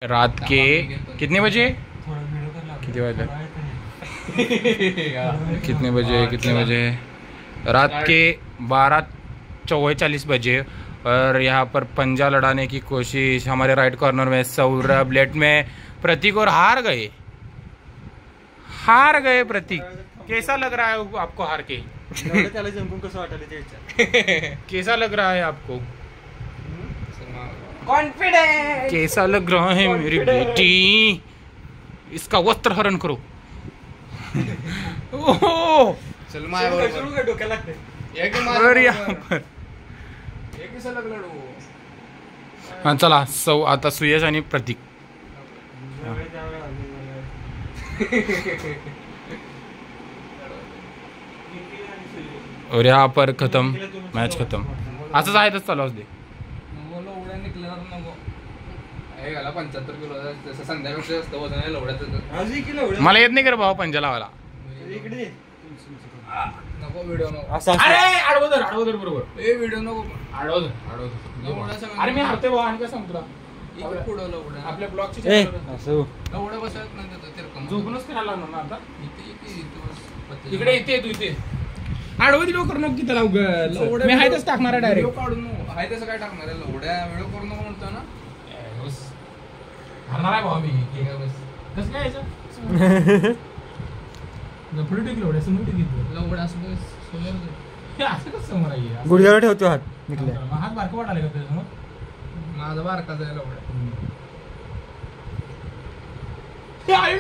रात के कितने बजे कितने बजे रात के 12:44 बजे। और यहाँ पर पंजा लड़ाने की कोशिश हमारे राइट कॉर्नर में सौरभ, लेट में प्रतीक और हार गए प्रतीक। कैसा लग रहा है आपको हार के? कैसा लग रहा है आपको? कॉन्फिडेंस कैसा लग रहा है मेरी बेटी? इसका वस्त्र हरण करो। ओह चल हाँ चला आता सुयश आणि प्रतीक। और यहाँ पर खत्म, मॅच खत्म। असंच आहे तर चालू दे। 75 किलो संध्याकाळचं असतं वजन आहे लवड्याचं। मला येत नाही कर भाऊ पंजा लावायला। नको व्हिडिओ नको। अरे आडवदर बरोबर। ए व्हिडिओ नको आडवदर। अरे मी हरते भाऊ आणि काय सांगतो तुला? पुढं लवड्या आपल्या ब्लॉगची लवड्या बसत नाही तिरकम झोपूनच करायला लागणार ना आता। इकडे इथे तू इथे आडवं व्हिडिओ करू नको की त्याला उघड मी हायतच टाकणार आहे डायरेक्ट। काढून हाय तसं काय टाकणार आहे लवड्या व्हिडिओ करू नको म्हणतो ना। हरणार आहे भाऊ मी। ठीक आहे बस कसं काय यायचं पुढे टेकलो एवढ्या समोर टेकलो लवड्या असं हे असं कसं समोर आहे? गुडघ्यावर ठेवतो हात निघले। हात बारका वाटायला का त्याच्यासमोर? माझा बारका जाय लवड्या आई